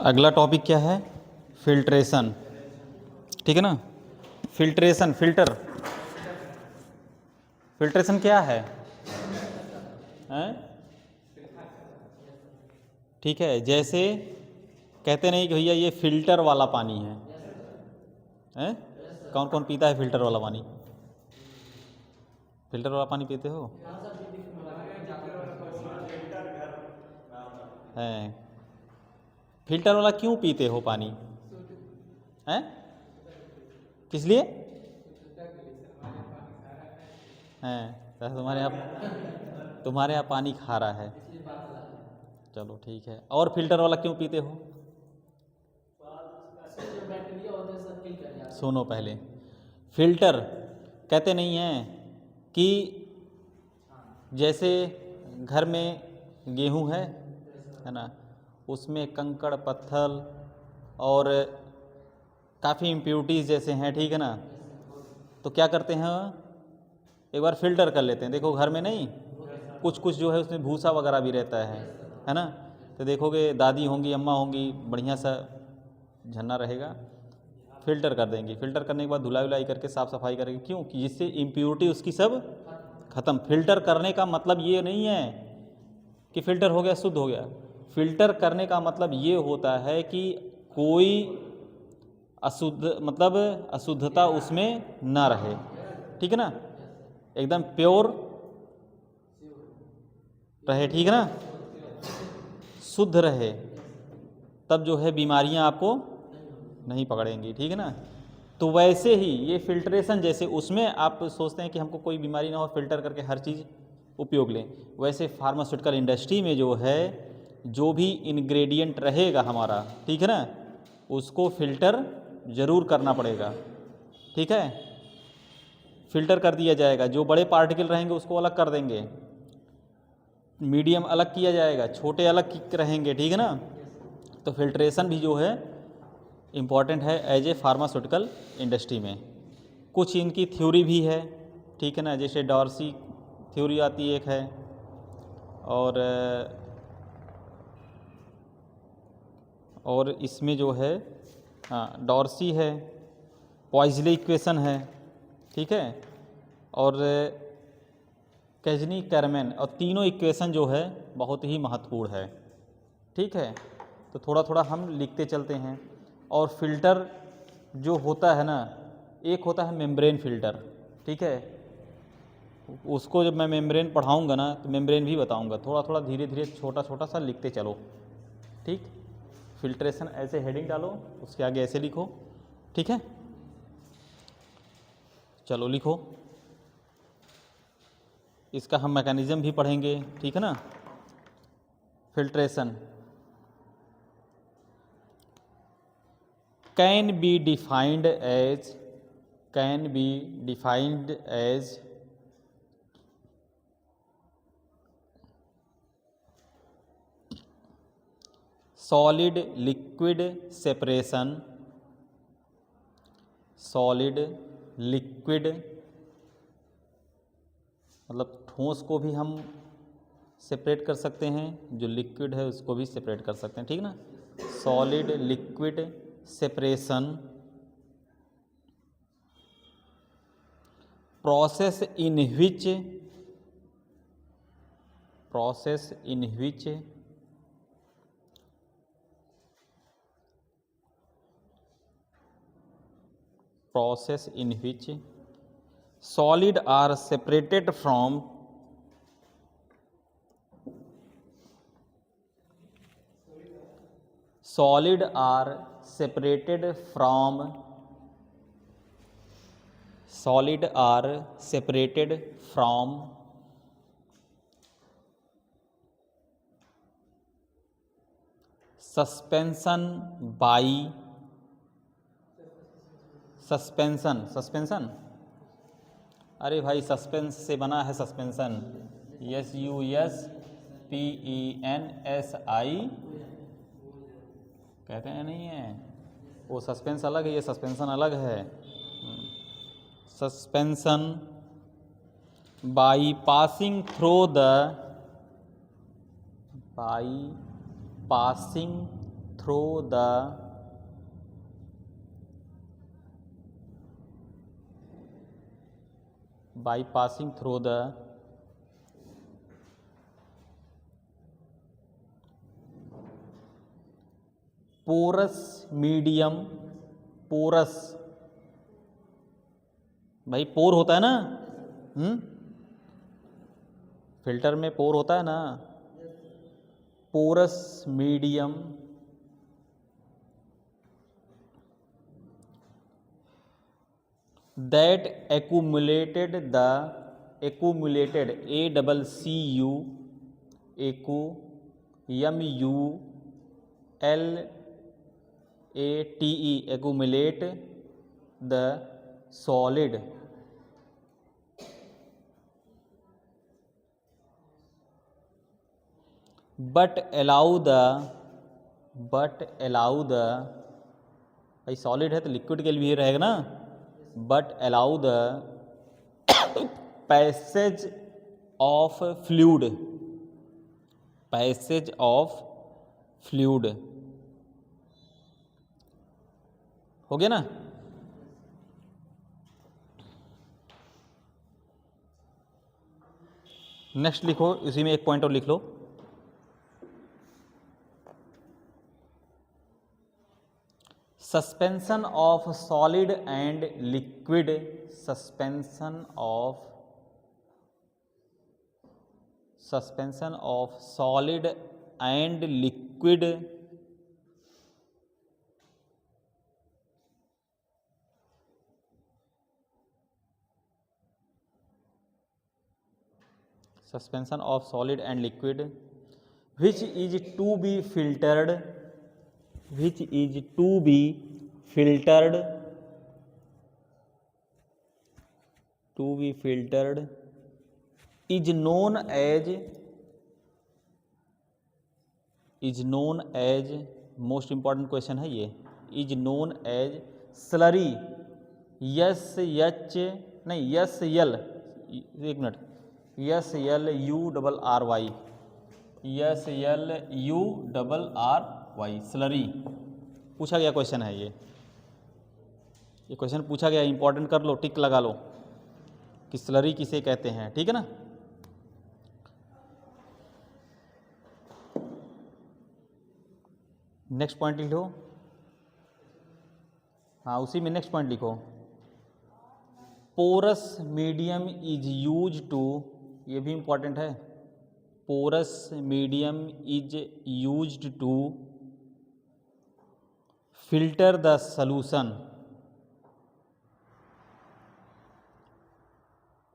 अगला टॉपिक क्या है? फिल्ट्रेशन। ठीक है ना। फिल्ट्रेशन, फिल्ट्रेशन क्या है? हैं? ठीक है, जैसे कहते नहीं कि भैया ये फिल्टर वाला पानी है, हैं? कौन कौन पीता है फिल्टर वाला पानी? फिल्टर वाला पानी पीते हो? हैं? फिल्टर वाला क्यों पीते हो पानी? हैं? किस लिए? हैं? तो तुम्हारे यहाँ पानी खारा है। चलो ठीक है, और फिल्टर वाला क्यों पीते हो? सुनो पहले, फिल्टर कहते नहीं हैं कि जैसे घर में गेहूं है ना, उसमें कंकड़ पत्थर और काफ़ी इम्प्योरिटीज़ जैसे हैं, ठीक है ना, तो क्या करते हैं, एक बार फिल्टर कर लेते हैं। देखो घर में नहीं, कुछ कुछ जो है उसमें भूसा वगैरह भी रहता है ना, तो देखोगे दादी होंगी, अम्मा होंगी, बढ़िया सा झन्ना रहेगा, फिल्टर कर देंगी। फिल्टर करने के बाद धुलाई उलाई करके साफ़ सफाई करेंगे, क्यों? कि जिससे इम्प्योरिटी उसकी सब ख़त्म। फिल्टर करने का मतलब ये नहीं है कि फ़िल्टर हो गया, शुद्ध हो गया। फ़िल्टर करने का मतलब ये होता है कि कोई अशुद्ध, मतलब अशुद्धता उसमें ना रहे, ठीक है ना, एकदम प्योर रहे, ठीक है ना, शुद्ध रहे, तब जो है बीमारियां आपको नहीं पकड़ेंगी, ठीक है ना। तो वैसे ही ये फिल्ट्रेशन, जैसे उसमें आप सोचते हैं कि हमको कोई बीमारी ना हो, फिल्टर करके हर चीज़ उपयोग लें, वैसे फार्मास्यूटिकल इंडस्ट्री में जो है जो भी इंग्रेडिएंट रहेगा हमारा, ठीक है ना, उसको फिल्टर ज़रूर करना पड़ेगा, ठीक है। फिल्टर कर दिया जाएगा, जो बड़े पार्टिकल रहेंगे उसको अलग कर देंगे, मीडियम अलग किया जाएगा, छोटे अलग रहेंगे, ठीक है ना। तो फिल्ट्रेशन भी जो है इम्पॉर्टेंट है एज ए फार्मास्यूटिकल इंडस्ट्री में। कुछ इनकी थ्योरी भी है, ठीक है ना, जैसे डॉर्सी थ्योरी आती एक है, और इसमें जो है, हाँ, डॉर्सी है, पॉइजली इक्वेशन है, ठीक है, और कैजनी कैरमैन, और तीनों इक्वेशन जो है बहुत ही महत्वपूर्ण है, ठीक है। तो थोड़ा थोड़ा हम लिखते चलते हैं। और फिल्टर जो होता है ना, एक होता है मेम्ब्रेन फिल्टर, ठीक है, उसको जब मैं मेम्ब्रेन पढ़ाऊँगा ना तो मेम्ब्रेन भी बताऊँगा, थोड़ा थोड़ा धीरे धीरे छोटा छोटा सा लिखते चलो, ठीक। फिल्ट्रेशन ऐसे हेडिंग डालो, उसके आगे ऐसे लिखो, ठीक है। चलो लिखो, इसका हम मैकेनिज़्म भी पढ़ेंगे, ठीक है ना। Filtration can be defined as solid liquid separation, solid liquid मतलब ठोस को भी हम सेपरेट कर सकते हैं, जो लिक्विड है उसको भी सेपरेट कर सकते हैं, ठीक ना। Solid liquid separation, process in which solid are separated from suspension by suspension, अरे भाई सस्पेंस से बना है सस्पेंशन, SUSPENSI कहते हैं, नहीं है वो, सस्पेंस अलग है, ये सस्पेंशन अलग है। Suspension by passing through the by passing through the porous medium, porous, भाई पोर होता है ना, फिल्टर में पोर होता है ना, porous medium that accumulated A double C U accumulate accumulate the solid but allow the भाई सॉलिड है तो लिक्विड के लिए भी रहेगा ना, but allow the passage of fluid हो गया ना। नेक्स्ट लिखो, इसी में एक पॉइंट और लिख लो, suspension of solid and liquid, suspension of solid and liquid suspension of solid and liquid which is to be filtered is known as most important question है ये, is known as slurry, SLURRY slurry पूछा गया question है ये question पूछा गया, important कर लो, टिक लगा लो कि स्लरी किसे कहते हैं, ठीक है ना। नेक्स्ट पॉइंट लिखो, हाँ उसी में नेक्स्ट पॉइंट लिखो, porous medium is use to, ये भी इंपॉर्टेंट है, porous medium is used to filter the solution,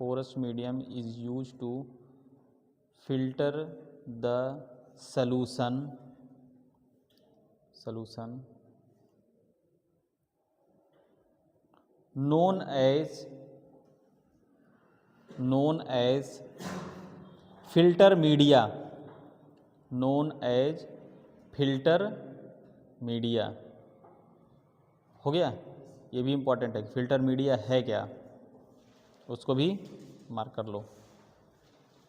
porous medium is used to filter the solution known as filter media, हो गया। ये भी इंपॉर्टेंट है, फिल्टर मीडिया है क्या, उसको भी मार्क कर लो।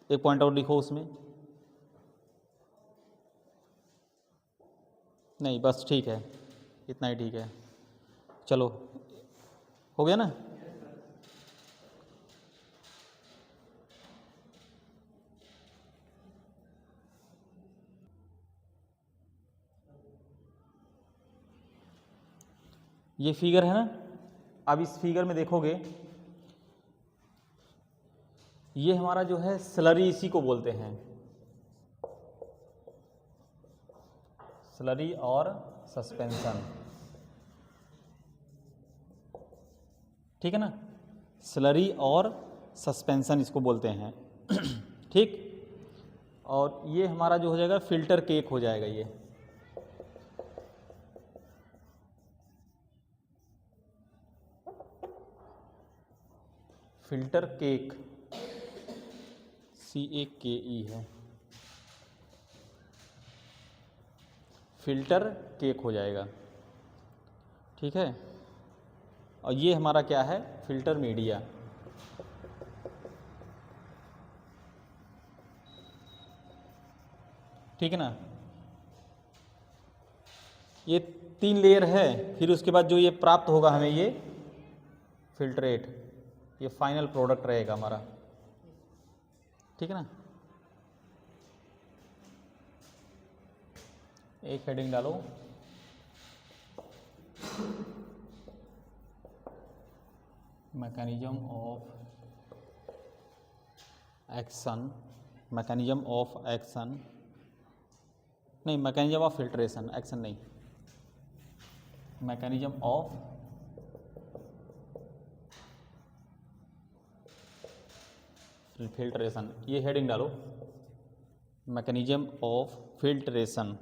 एक पॉइंट और लिखो उसमें, नहीं बस ठीक है, इतना ही ठीक है, चलो हो गया ना। ये फिगर है ना, अब इस फिगर में देखोगे ये हमारा जो है स्लरी, इसी को बोलते हैं स्लरी और सस्पेंशन, ठीक है ना, स्लरी और सस्पेंशन इसको बोलते हैं ठीक। और ये हमारा जो हो जाएगा फिल्टर केक हो जाएगा, ये फिल्टर केक CAKE है, फिल्टर केक हो जाएगा, ठीक है। और ये हमारा क्या है, फिल्टर मीडिया, ठीक है ना। ये 3 लेयर है, फिर उसके बाद जो ये प्राप्त होगा हमें ये फिल्ट्रेट, ये फाइनल प्रोडक्ट रहेगा हमारा, ठीक है ना। एक हेडिंग डालो, mechanism of action, mechanism of action नहीं, मैकेनिज्म ऑफ फिल्ट्रेशन, एक्शन नहीं, मैकेनिज्म ऑफ फिल्ट्रेशन, ये हेडिंग डालो, मैकेनिज्म ऑफ फिल्ट्रेशन।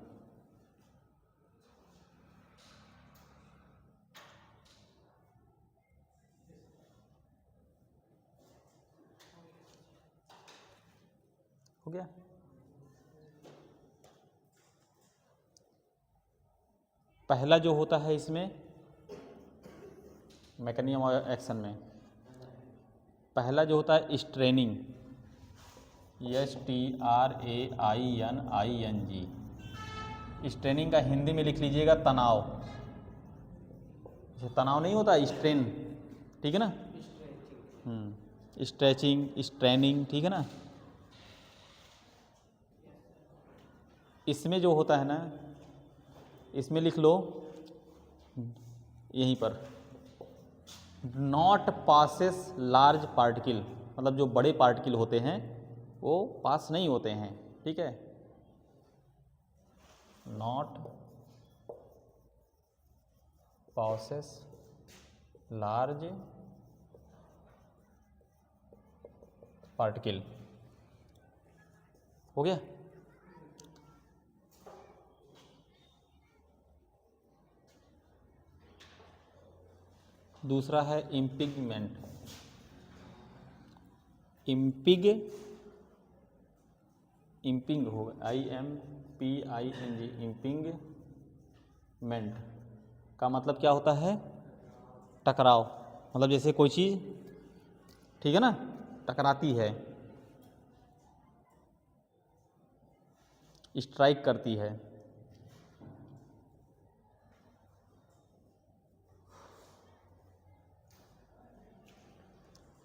हो गया। पहला जो होता है इसमें मैकेनिज्म ऑफ एक्शन में, पहला जो होता है स्ट्रेनिंग, STRAINING, स्ट्रेनिंग का हिंदी में लिख लीजिएगा तनाव। तनाव नहीं होता, स्ट्रेन, ठीक है ना। स्ट्रेचिंग, स्ट्रेनिंग, ठीक है ना। इसमें जो होता है ना, इसमें लिख लो यहीं पर, नॉट पासेस लार्ज पार्टिकल, मतलब जो बड़े पार्टिकल होते हैं वो पास नहीं होते हैं, ठीक है। नॉट पासेस लार्ज पार्टिकल, हो गया। दूसरा है इम्पिगमेंट, इम्पिंग होगा, IMPING, इम्पिंगमेंट का मतलब क्या होता है, टकराव, मतलब जैसे कोई चीज़, ठीक है ना, टकराती है, स्ट्राइक करती है।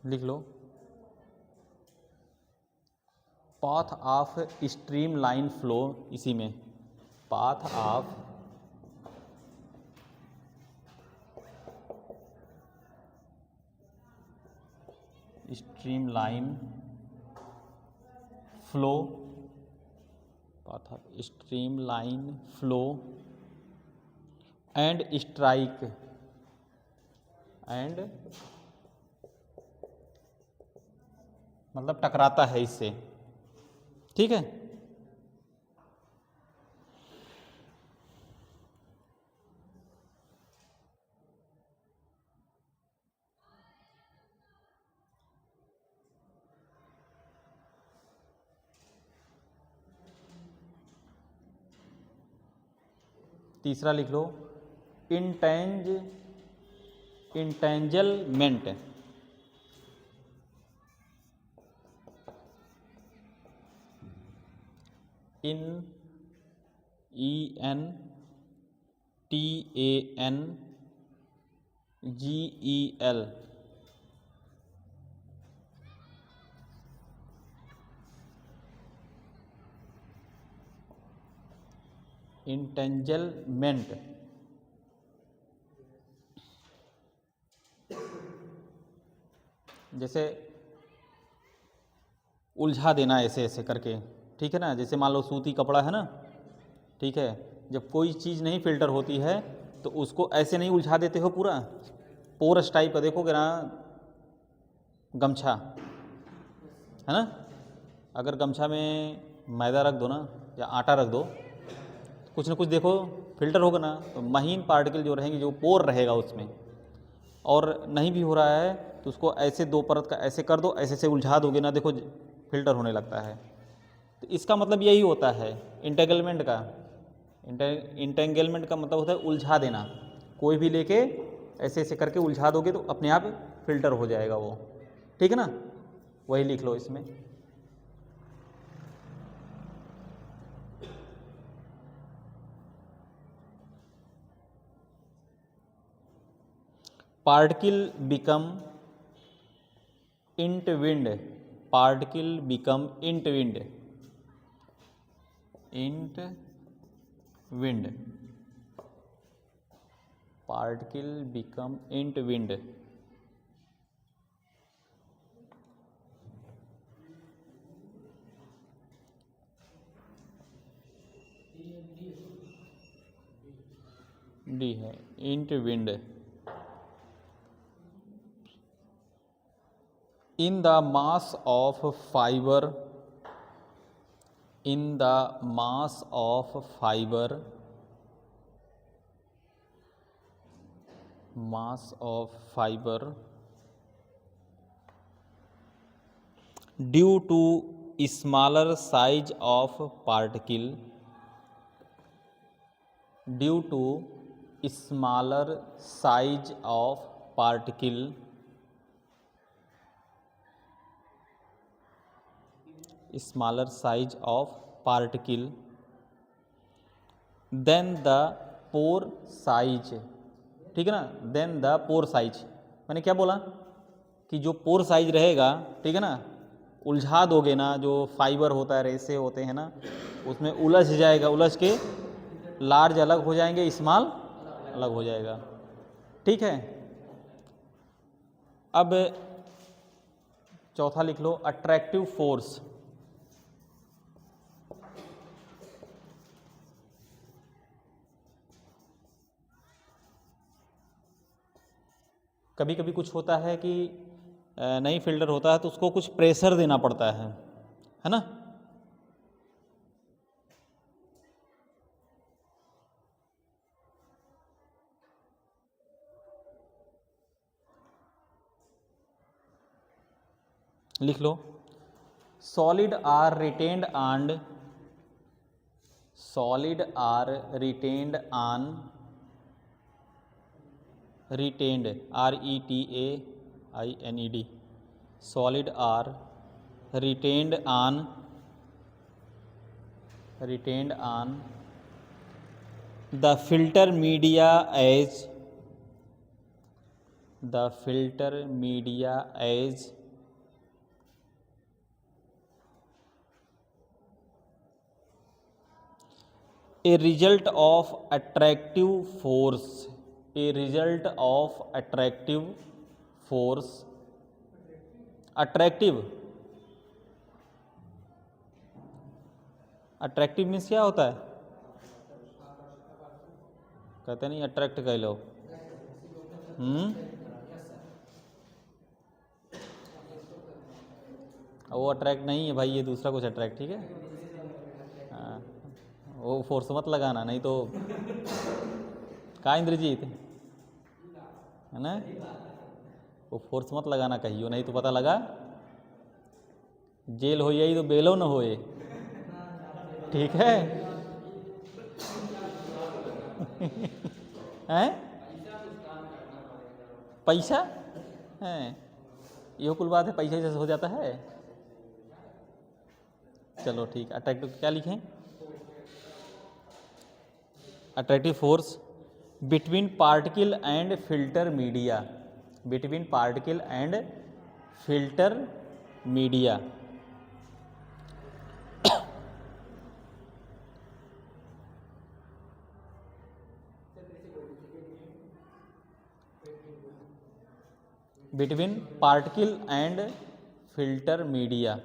लिख लो, path of streamline flow, इसी में path of streamline flow, path of streamline flow and strike, and मतलब टकराता है इससे, ठीक है। तीसरा लिख लो, इंटेंजलमेंट, INTANGEL, इंटेंजलमेंट, जैसे उलझा देना ऐसे ऐसे करके, ठीक है ना। जैसे मान लो सूती कपड़ा है ना, ठीक है, जब कोई चीज़ नहीं फिल्टर होती है तो उसको ऐसे नहीं उलझा देते हो पूरा, पोरस टाइप का, देखोगे ना गमछा है ना, अगर गमछा में मैदा रख दो ना या आटा रख दो, कुछ ना कुछ देखो फिल्टर होगा ना, तो महीन पार्टिकल जो रहेंगे, जो पोर रहेगा उसमें, और नहीं भी हो रहा है तो उसको ऐसे 2 परत का ऐसे कर दो, ऐसे से उलझा दोगे ना, देखो फिल्टर होने लगता है। तो इसका मतलब यही होता है इंटेंगलमेंट का। इंटेंगलमेंट का मतलब होता है उलझा देना, कोई भी लेके ऐसे ऐसे करके उलझा दोगे तो अपने आप फिल्टर हो जाएगा वो, ठीक है ना। वही लिख लो इसमें। particle become entwined, particle become entwined, entwined, particle become entwined. D है entwined. In the mass of fiber, in the mass of fiber, mass of fiber, due to smaller size of particle, due to smaller size of particle, smaller size of particle then the pore size, ठीक है ना, then the pore size, मैंने क्या बोला कि जो pore size रहेगा, ठीक है ना, उलझा दोगे ना, जो फाइबर होता है, रेसे होते हैं ना, उसमें उलझ जाएगा, उलझ के लार्ज अलग हो जाएंगे, स्मॉल अलग हो जाएगा, ठीक है। अब चौथा लिख लो, अट्रैक्टिव फोर्स। कभी कभी कुछ होता है कि नहीं फिल्टर होता है तो उसको कुछ प्रेशर देना पड़ता है ना। लिख लो, solid are retained and, solid are retained on, retained RETAINED, solid are retained on, retained on the filter media as, the filter media as a result of attractive force, a result of attractive force, attractive, attractive means क्या होता है, कहते नहीं attract कह लो, वो attract नहीं है भाई, ये दूसरा कुछ अट्रैक्ट, ठीक है। हाँ, वो फोर्स मत लगाना, नहीं तो का इंद्रजीत है ना, वो फोर्स मत लगाना कहियो, नहीं तो पता लगा जेल हो जाई तो बेलो न होए, ठीक है। हैं पैसा है, ये कुल बात है, पैसा जैसे हो जाता है। चलो ठीक, अट्रैक्टिव क्या लिखें, attractive force between particle and filter media, between particle and filter media, between particle and filter media,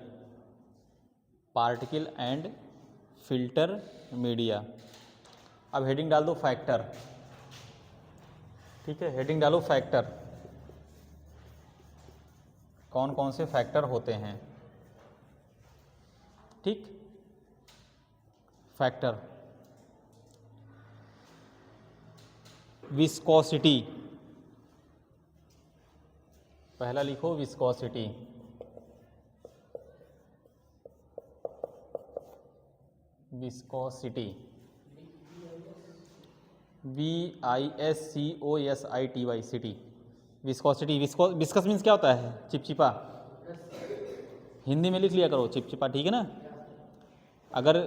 particle and filter media. अब हेडिंग डाल दो फैक्टर, ठीक है, हेडिंग डालो फैक्टर, कौन कौन से फैक्टर होते हैं, ठीक। फैक्टर, विस्कोसिटी, पहला लिखो viscosity, viscosity, VISCOSITY, city, viscosity. Viscous means क्या होता है, चिपचिपा, हिंदी में लिख लिया करो चिपचिपा, ठीक है ना। अगर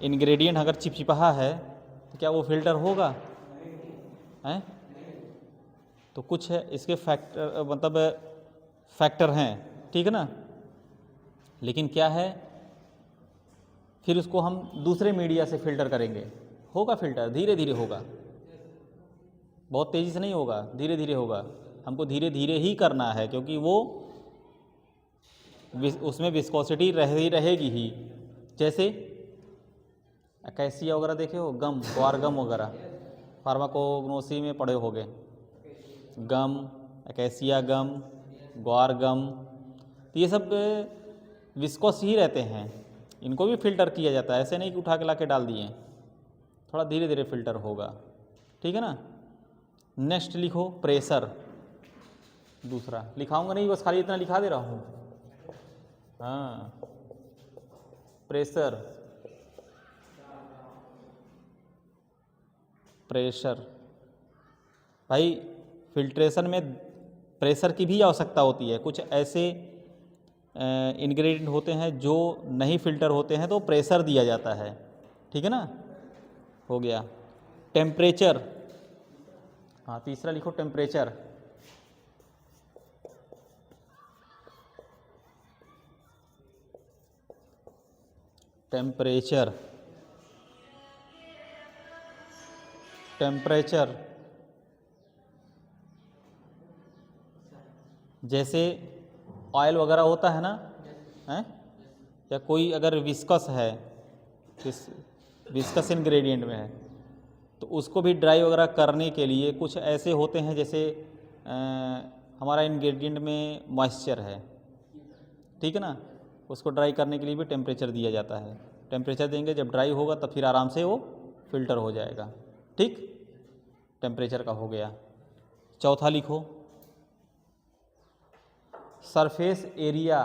इंग्रेडिएंट अगर चिपचिपा है तो क्या वो फिल्टर होगा, हैं, तो कुछ है इसके फैक्टर, मतलब फैक्टर हैं, ठीक है ना। लेकिन क्या है, फिर उसको हम दूसरे मीडिया से फिल्टर करेंगे, होगा फिल्टर, धीरे धीरे होगा, बहुत तेज़ी से नहीं होगा, धीरे धीरे होगा। हमको धीरे धीरे ही करना है, क्योंकि वो उसमें विस्कोसिटी रहेगी ही। जैसे अकैसिया वगैरह देखे हो, गम, ग्वार गम वगैरह, फार्माकोग्नोसी में पढ़े होगे, गम, अकैसिया गम, ग्वार गम, तो ये सब विस्कोस ही रहते हैं। इनको भी फिल्टर किया जाता है, ऐसे नहीं कि उठा के ला के डाल दिए, थोड़ा धीरे धीरे फिल्टर होगा, ठीक है ना। नेक्स्ट लिखो प्रेशर। दूसरा लिखाऊंगा नहीं, बस खाली इतना लिखा दे रहा हूँ। हाँ, प्रेशर, प्रेशर भाई, फिल्ट्रेशन में प्रेशर की भी आवश्यकता होती है। कुछ ऐसे इंग्रेडिएंट होते हैं जो नहीं फिल्टर होते हैं, तो प्रेशर दिया जाता है, ठीक है ना। हो गया टेम्परेचर। हाँ, तीसरा लिखो टेम्परेचर। टेम्परेचर, टेम्परेचर जैसे ऑयल वगैरह होता है ना, हैं, या कोई अगर विस्कस है, विस्कस इंग्रेडिएंट में है, तो उसको भी ड्राई वगैरह करने के लिए कुछ ऐसे होते हैं, जैसे हमारा इंग्रेडिएंट में मॉइस्चर है, ठीक है ना, उसको ड्राई करने के लिए भी टेम्परेचर दिया जाता है। टेम्परेचर देंगे, जब ड्राई होगा तब फिर आराम से वो फिल्टर हो जाएगा, ठीक। टेम्परेचर का हो गया। चौथा लिखो surface area.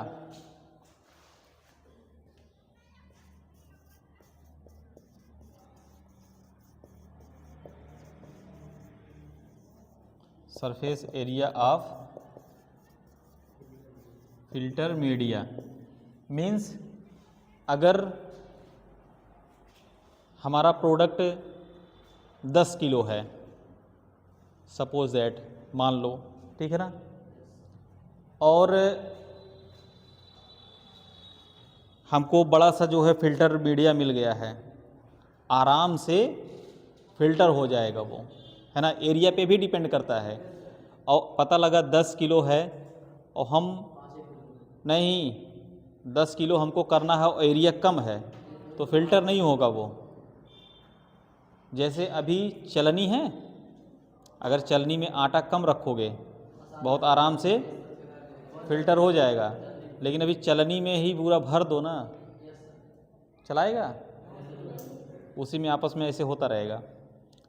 Surface area of filter media means, अगर हमारा प्रोडक्ट 10 किलो है, सपोज दैट, मान लो, ठीक है ना, और हमको बड़ा सा जो है फिल्टर मीडिया मिल गया है, आराम से फिल्टर हो जाएगा वो, है ना। एरिया पे भी डिपेंड करता है। और पता लगा 10 किलो है और हम नहीं, 10 किलो हमको करना है और एरिया कम है, तो फिल्टर नहीं होगा वो। जैसे अभी चलनी है, अगर चलनी में आटा कम रखोगे, बहुत आराम से फिल्टर हो जाएगा। लेकिन अभी चलनी में ही पूरा भर दो ना, चलाएगा? उसी में आपस में ऐसे होता रहेगा।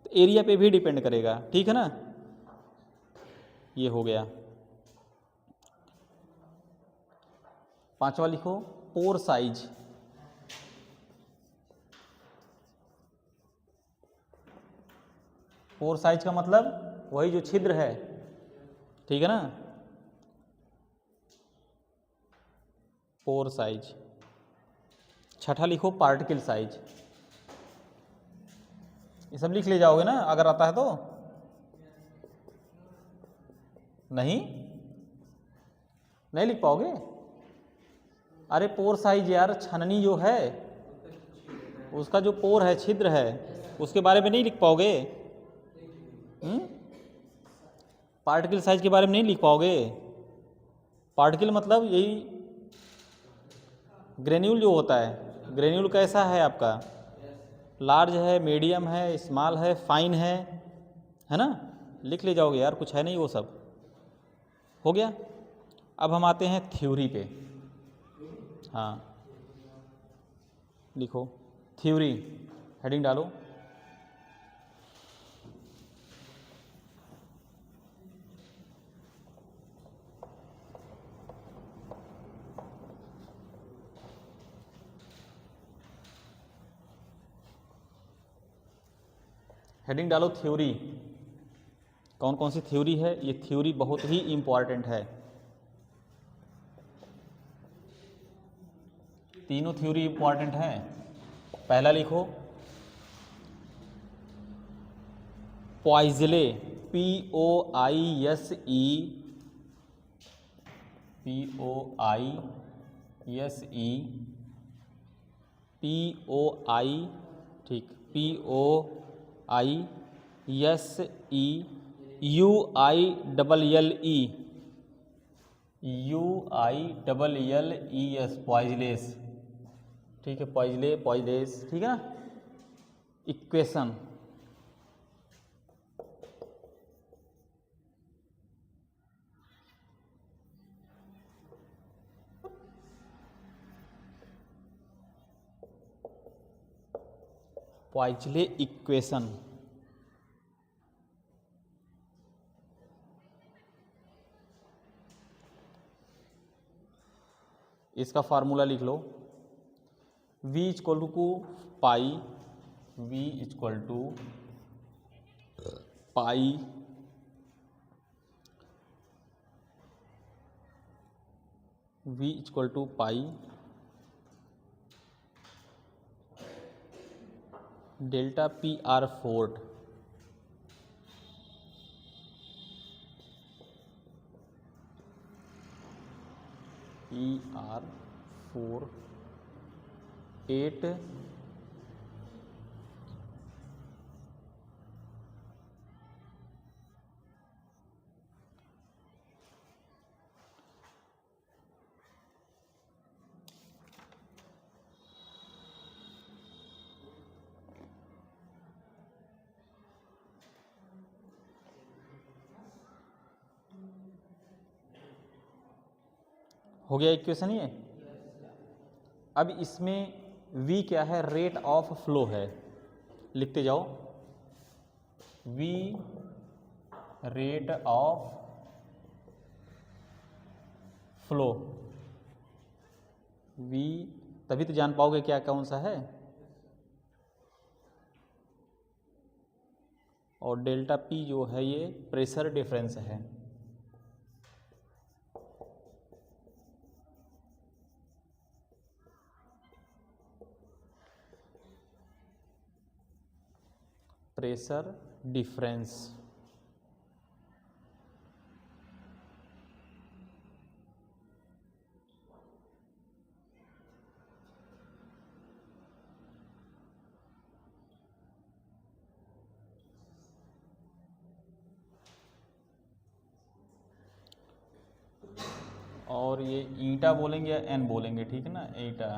तो एरिया पे भी डिपेंड करेगा, ठीक है ना। ये हो गया। पांचवा लिखो पोर साइज। पोर साइज का मतलब वही जो छिद्र है, ठीक है ना, पोर साइज। छठा लिखो पार्टिकल साइज। ये सब लिख ले जाओगे ना, अगर आता है तो। नहीं लिख पाओगे? अरे पोर साइज यार, छननी जो है उसका जो पोर है, छिद्र है, उसके बारे में नहीं लिख पाओगे? पार्टिकल साइज के बारे में नहीं लिख पाओगे? पार्टिकल मतलब यही ग्रेन्यूल जो होता है। ग्रेन्यूल कैसा है आपका? लार्ज है, मीडियम है, स्मॉल है, फाइन है ना। लिख ले जाओगे यार, कुछ है नहीं वो सब। हो गया। अब हम आते हैं थ्योरी पे। हाँ, लिखो थ्योरी, हेडिंग डालो। हेडिंग डालो थ्योरी। कौन कौन सी थ्योरी है? ये थ्योरी बहुत ही इम्पॉर्टेंट है। तीनों थ्योरी इम्पॉर्टेंट हैं। पहला लिखो पॉइजले, P-O-I-S-E, P-O-I-S-E, P-O-I, ठीक, P-O-I-S-E, U-I-L-L-E, U-I-L-L-E-S, पॉइजलेस, ठीक है, पॉइजले, पॉइजलेस, ठीक है ना। इक्वेशन, पॉइजले इक्वेशन, इसका फार्मूला लिख लो, V equal to pi, V equal to pi V equal to pi delta PR4 PR4 8 हो गया इक्वेशन ये। अब इसमें V क्या है, रेट ऑफ फ्लो है, लिखते जाओ, V rate of flow, V, तभी तो जान पाओगे क्या कौन सा है। और डेल्टा P जो है ये प्रेशर डिफरेंस है। प्रेशर डिफरेंस, और ये ईटा बोलेंगे या एन बोलेंगे, ठीक है ना, ईटा,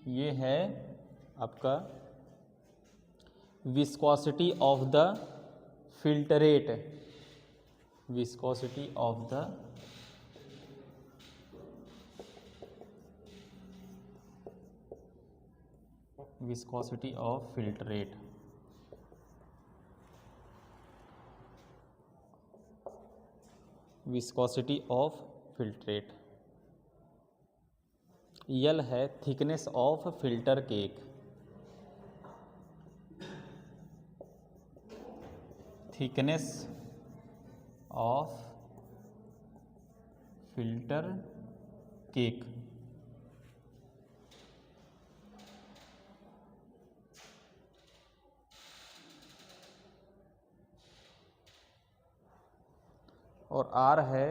ये है आपका viscosity of the filtrate, viscosity of the viscosity of filtrate, viscosity of filtrate. L है thickness of filter cake, thickness of filter cake. और आर है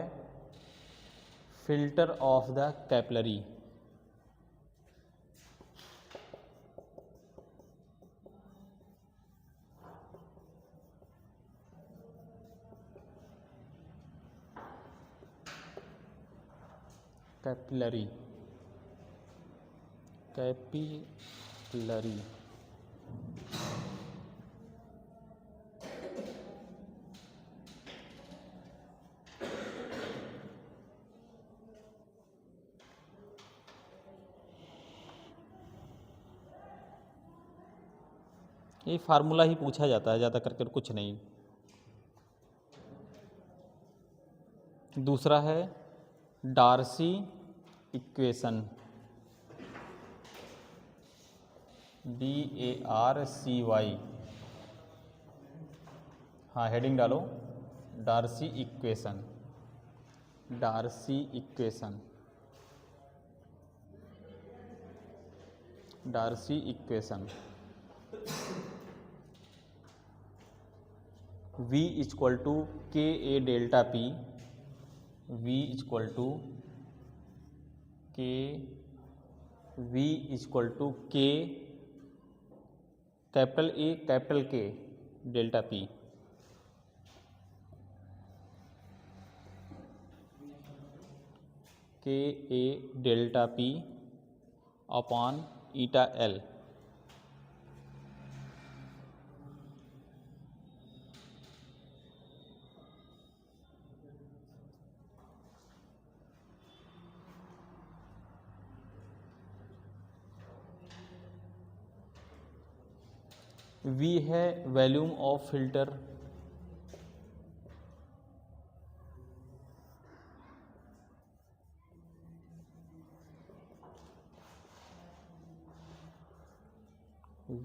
filter of the capillary, capillary, capillary. ये फार्मूला ही पूछा जाता है ज़्यादा करके, कुछ नहीं। दूसरा है डार्सी इक्वेशन, DARCY, हाँ हेडिंग डालो, Darcy equation, Darcy equation, Darcy equation. V equal to K A delta P, V equal to के, V equal to K capital A capital K delta P, K A delta P upon eta L. V है volume of filter,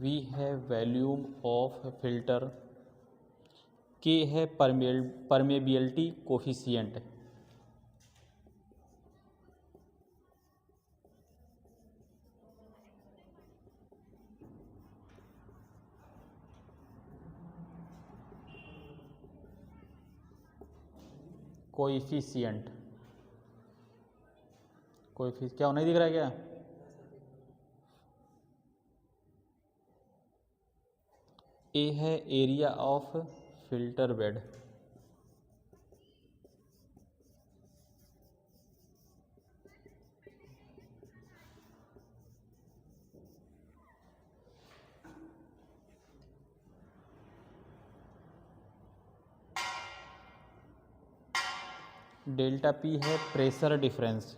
V है volume of filter, K है permeability coefficient, coefficient, क्या नहीं दिख रहा है क्या? ए है area of filter bed, delta P है pressure difference,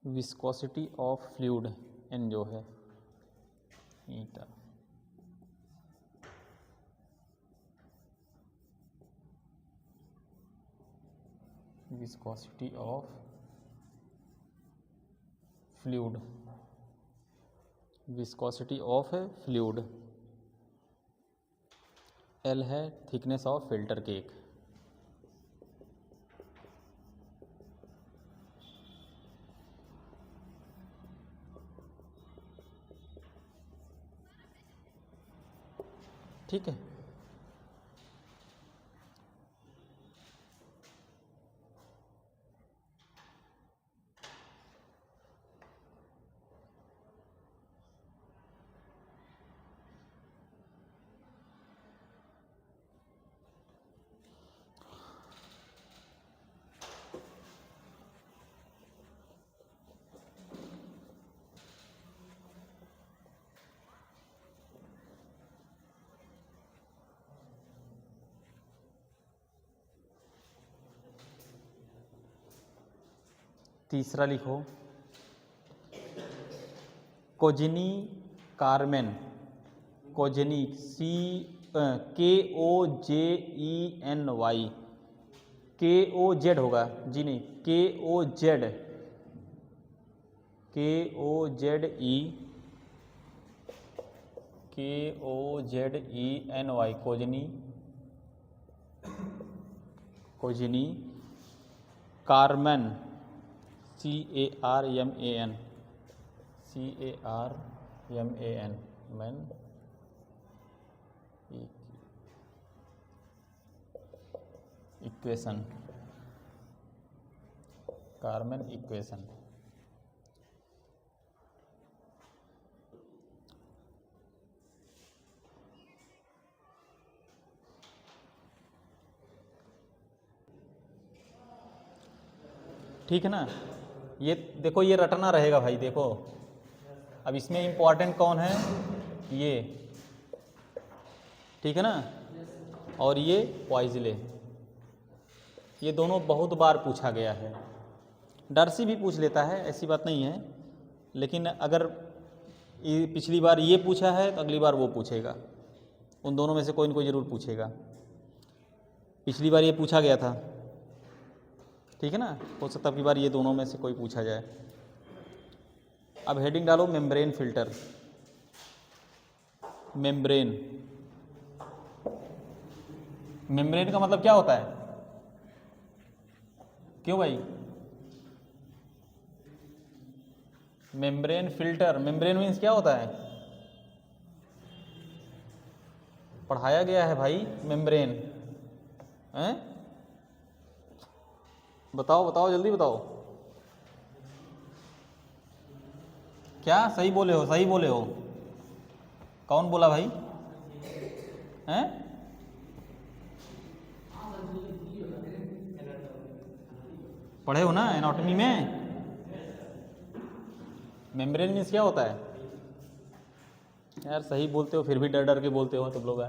viscosity of fluid एन जो है eta, viscosity of fluid, viscosity of fluid, L है थिकनेस ऑफ फिल्टर केक, ठीक है। तीसरा लिखो, Kozeny Carman, Kozeny KOJENY, KOZ होगा जी, नहीं KOZENY, Kozeny Carman, CARMAN, man equation, Carman equation, ठीक है ना। ये देखो, ये रटना रहेगा भाई। देखो अब इसमें इम्पॉर्टेंट कौन है, ये, ठीक है ना, और ये पॉइजले, ये दोनों बहुत बार पूछा गया है। डर्सी भी पूछ लेता है, ऐसी बात नहीं है, लेकिन अगर पिछली बार ये पूछा है तो अगली बार वो पूछेगा, उन दोनों में से कोई न कोई ज़रूर पूछेगा। पिछली बार ये पूछा गया था, ठीक है ना, हो सकता है अगली बार ये दोनों में से कोई पूछा जाए। अब हेडिंग डालो मेम्ब्रेन फिल्टर। मेम्ब्रेन, मेम्ब्रेन का मतलब क्या होता है? क्यों भाई? मेम्ब्रेन फिल्टर, मेम्ब्रेन मीन्स क्या होता है? पढ़ाया गया है भाई मेम्ब्रेन, हैं? बताओ बताओ जल्दी बताओ। क्या सही बोले हो? सही बोले हो? कौन बोला भाई? हैं? पढ़े हो ना एनाटॉमी में? मेम्ब्रेन मीन्स क्या होता है? यार सही बोलते हो फिर भी डर डर के बोलते हो तुम लोग।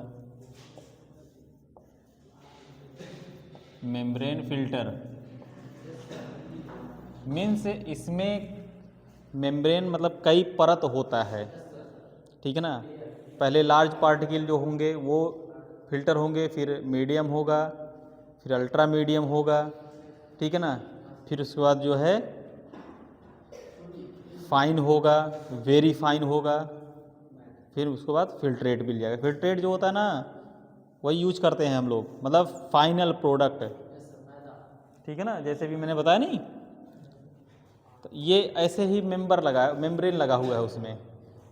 मेम्ब्रेन फिल्टर मीन्स इसमें मेम्ब्रेन मतलब कई परत होता है, ठीक है ना। पहले लार्ज पार्टिकल जो होंगे वो फिल्टर होंगे, फिर मीडियम होगा, फिर अल्ट्रा मीडियम होगा, ठीक है ना। फिर उसके बाद जो है फाइन होगा, वेरी फाइन होगा, फिर उसके बाद फिल्ट्रेट मिल जाएगा। फिल्ट्रेट जो होता है ना वही यूज करते हैं हम लोग, मतलब फाइनल प्रोडक्ट, ठीक है ना। जैसे भी मैंने बताया नहीं, तो ये ऐसे ही मेम्ब्रेन लगा हुआ है उसमें,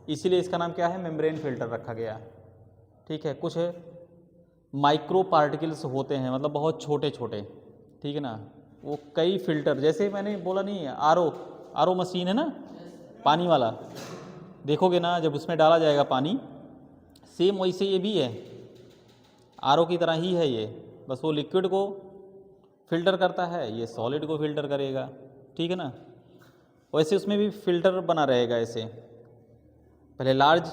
इसीलिए इसका नाम क्या है? मेम्ब्रेन फिल्टर रखा गया, ठीक है। कुछ माइक्रो पार्टिकल्स होते हैं, मतलब बहुत छोटे छोटे, ठीक है ना। वो कई फिल्टर, जैसे मैंने बोला नहीं है, आर ओ मशीन है ना, पानी वाला, देखोगे ना जब उसमें डाला जाएगा पानी, सेम वैसे ये भी है, आर ओ की तरह ही है ये, बस वो लिक्विड को फिल्टर करता है, ये सॉलिड को फिल्टर करेगा, ठीक है ना। वैसे उसमें भी फिल्टर बना रहेगा ऐसे, पहले लार्ज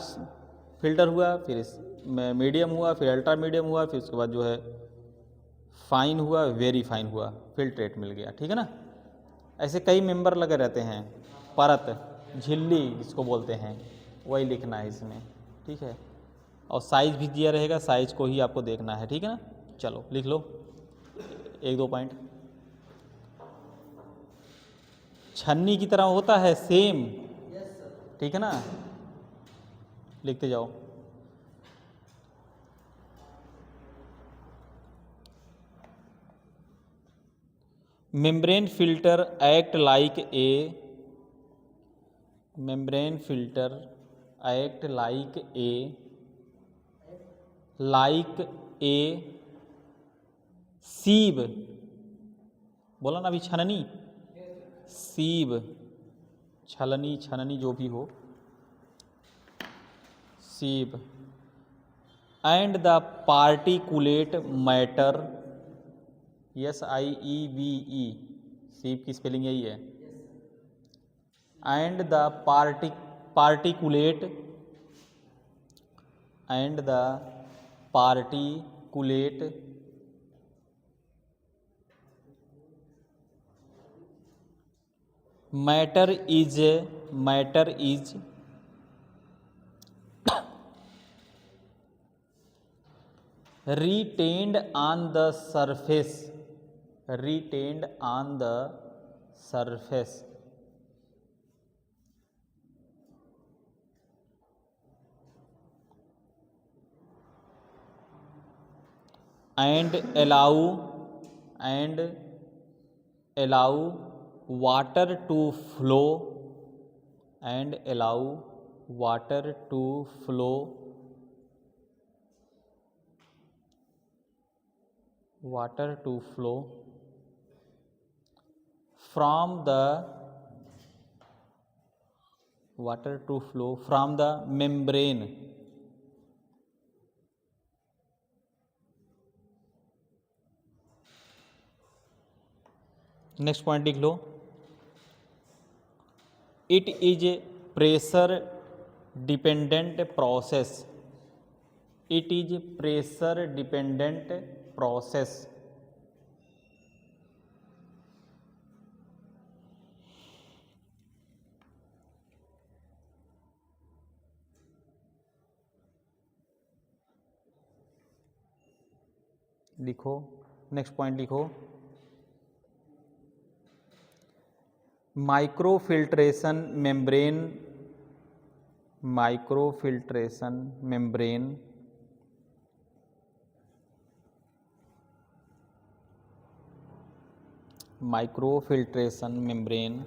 फिल्टर हुआ, फिर मीडियम हुआ, फिर अल्ट्रा मीडियम हुआ, फिर उसके बाद जो है फाइन हुआ, वेरी फाइन हुआ, फिल्ट्रेट मिल गया, ठीक है ना। ऐसे कई मेंबर लगे रहते हैं, परत, झिल्ली जिसको बोलते हैं, वही लिखना है इसमें, ठीक है। और साइज भी दिया रहेगा, साइज को ही आपको देखना है, ठीक है ना। चलो लिख लो एक दो पॉइंट। छन्नी की तरह होता है सेम, ठीक है ना, लिखते जाओ। Membrane filter act like a, membrane filter act like a sieve, बोला ना अभी, छननी, सीब, छलनी, छननी जो भी हो, sieve, and the particulate matter, SIEVE, sieve की स्पेलिंग यही है, and the particulate, and the particulate matter is retained on the surface, retained on the surface, and allow water to flow, and allow water to flow, water to flow from the, water to flow from the membrane, next point लिख लो। It is pressure dependent process, it is pressure dependent process, लिखो, next point लिखो। Microfiltration membrane, microfiltration membrane microfiltration membrane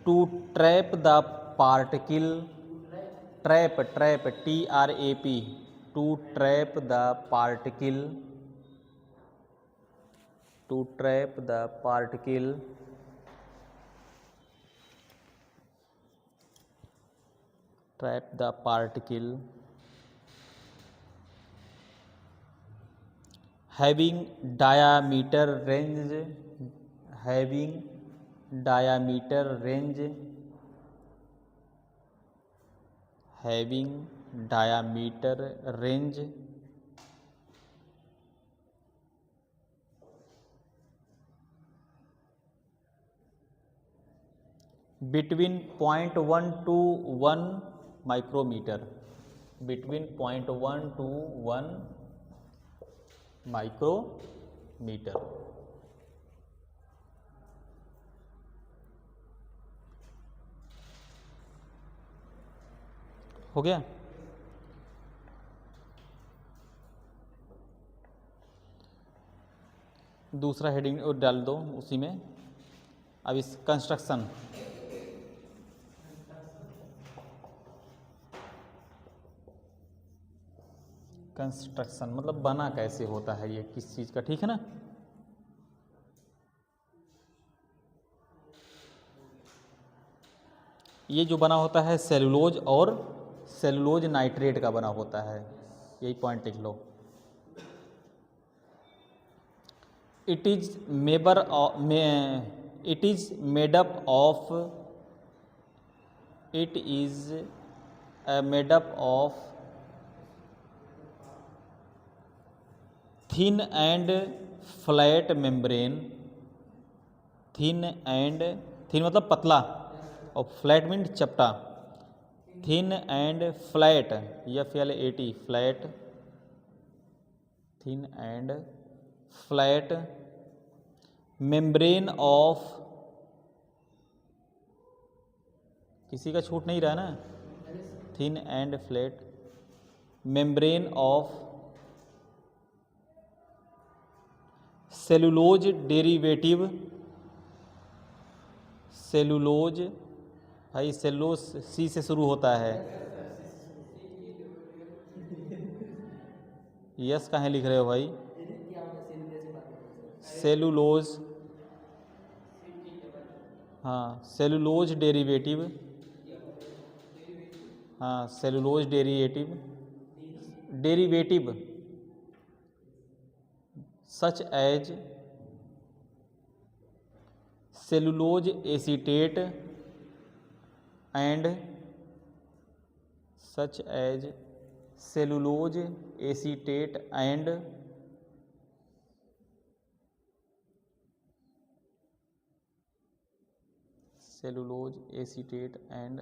to trap the particle, trap trap TRAP, to trap the particle, to trap the particle trap the particle having diameter range, having diameter range, having diameter range between 0.1 to 1 micrometer, between 0.1 to 1 micrometer। हो गया। दूसरा heading डाल दो उसी में। अब इस construction, construction मतलब बना कैसे होता है ये, किस चीज़ का, ठीक है ना। ये जो बना होता है सेलुलोज और सेलुलोज नाइट्रेट का बना होता है, यही पॉइंट लिख लो। It is it is made up of, it is made up of thin and flat membrane, thin and, thin मतलब पतला और फ्लैट मीन चपटा, thin and flat, FLAT, flat, thin and flat membrane of, किसी का छूट नहीं रहा ना, thin and flat membrane of cellulose derivative, cellulose, भाई सेलुलोज C से शुरू होता है, यस कहाँ लिख रहे हो भाई, सेलुलोज, हाँ सेलुलोज डेरिवेटिव, हाँ cellulose derivative, derivative such as cellulose acetate and, such as cellulose acetate and cellulose acetate and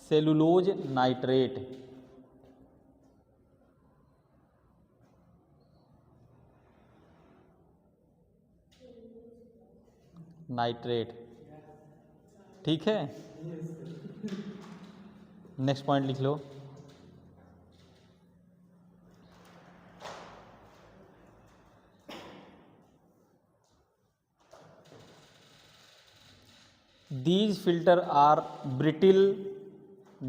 cellulose nitrate, nitrate, ठीक है। नेक्स्ट पॉइंट लिख लो। These filter are brittle,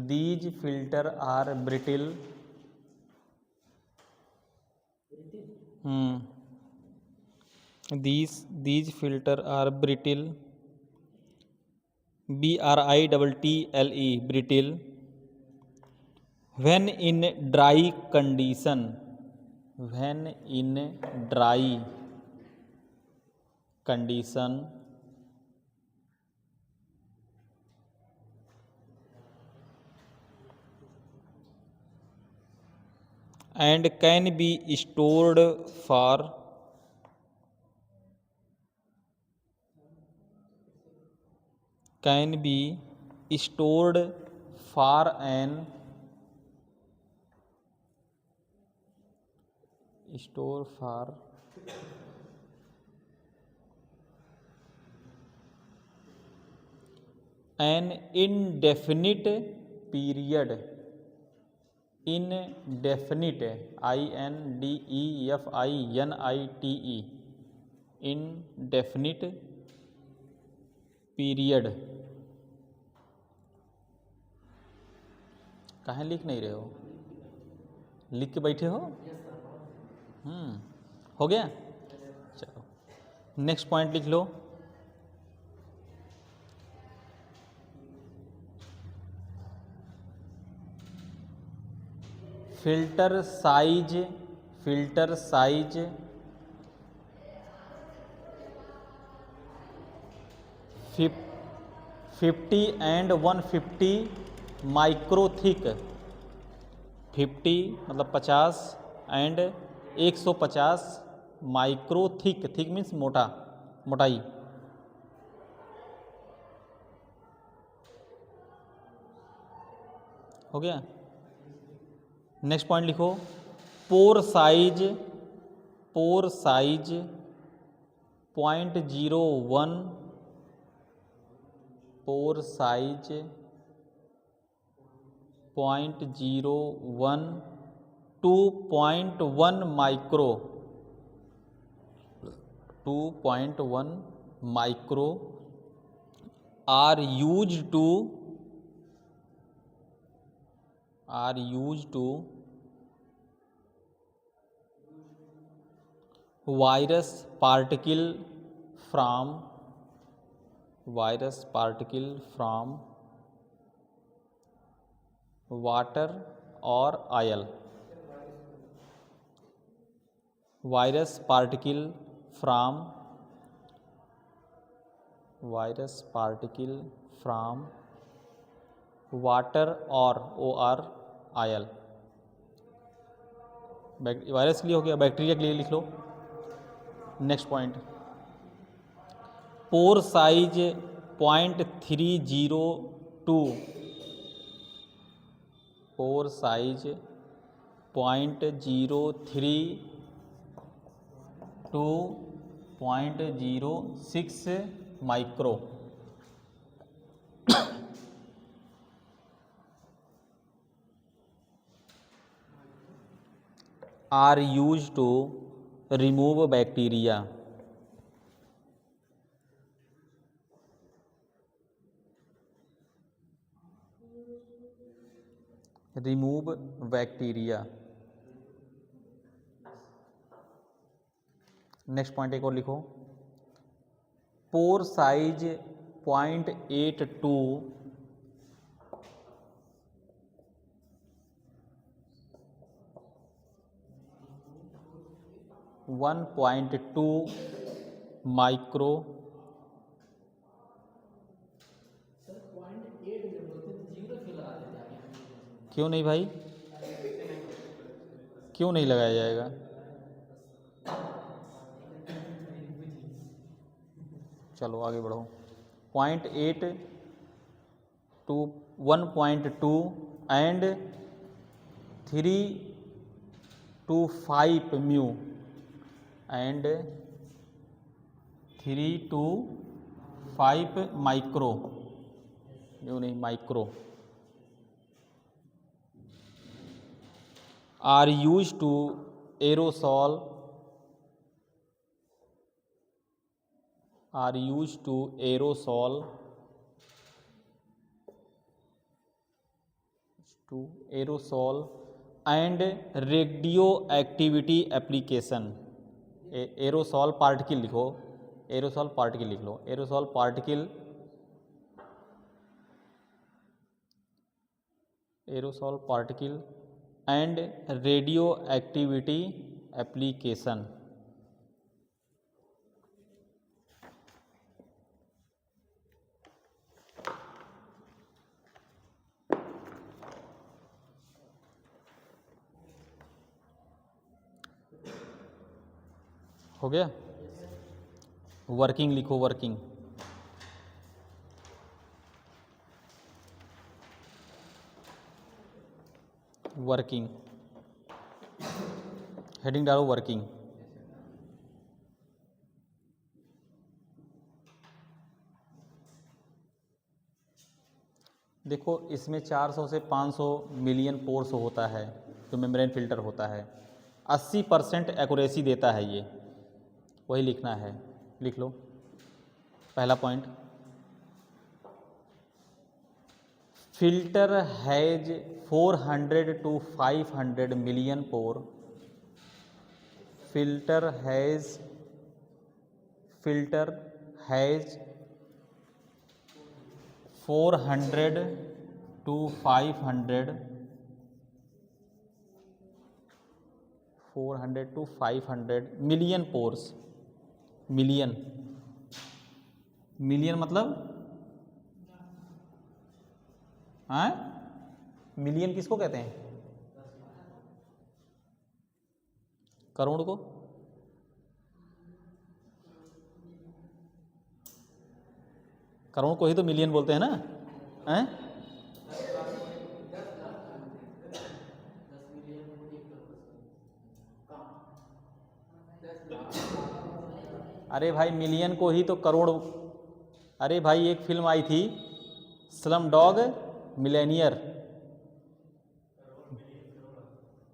these filter are brittle, these filter are brittle, BRITTLE, brittle, when in dry condition, when in dry condition and can be stored for, can be stored for an, store for an indefinite period, indefinite, INDEFINITE, indefinite period. कहाँ लिख नहीं रहे हो, लिख के बैठे हो? हो गया, चलो नेक्स्ट पॉइंट लिख लो। Filter size, filter size 50 and 150 micro thick, 50 मतलब 50 and 150 micro thick, thick means मोटा, मोटाई। हो गया, नेक्स्ट पॉइंट लिखो। Pore size, pore size 0.01, pore size 0.01 2.1 micro, 2.1 micro are use to virus particle from, virus particle from water और oil, virus particle from, virus particle from water और oil. Virus के लिए हो गया, बैक्टीरिया के लिए लिख लो। Next point, pore size 0.302, pore size 0.03 to 0.06 micro. Are use to remove bacteria, remove bacteria. Next point एक और लिखो। Pore size 0.82, 1.2 micro. क्यों नहीं भाई, क्यों नहीं लगाया जाएगा? चलो आगे बढ़ो। 0.8 to 1.2 and 3 to 5 mu, and 3 to 5 micro, mu नहीं micro. Are use to aerosol, are use to aerosol, to aerosol and radioactivity application. Aerosol particle लिखो, एरोसॉल पार्टिकल लिख लो, aerosol particle, aerosol particle and radioactivity application. हो गया, working लिखो, working. Working heading डालो, working. देखो इसमें 400 से 500 मिलियन पोर्स होता है जो मेम्ब्रेन फिल्टर होता है। 80% एक्यूरेसी देता है ये, वही लिखना है, लिख लो पहला point. Filter has 400 to 500 million pore. Filter has 400 to 500 million pores. Million मतलब हाँ, मिलियन किसको कहते हैं? करोड़ को? करोड़ को ही तो मिलियन बोलते हैं ना, हैं? अरे भाई मिलियन को ही तो करोड़। अरे भाई एक फिल्म आई थी स्लम डॉग मिलेनियर,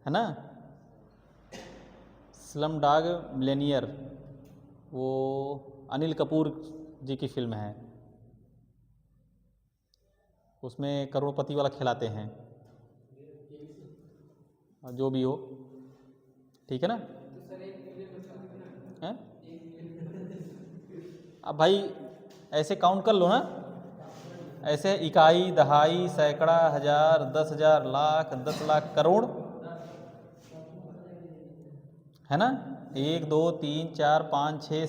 है ना, स्लम डॉग मिलेनियर, वो अनिल कपूर जी की फिल्म है। उसमें करोड़पति वाला खिलाते हैं, जो भी हो, ठीक है ना? हैं? अब भाई ऐसे काउंट कर लो ना, ऐसे इकाई, दहाई, सैकड़ा, हजार, 10,000, लाख, 10 लाख, करोड़, है ना? 1 2 3 4 5 6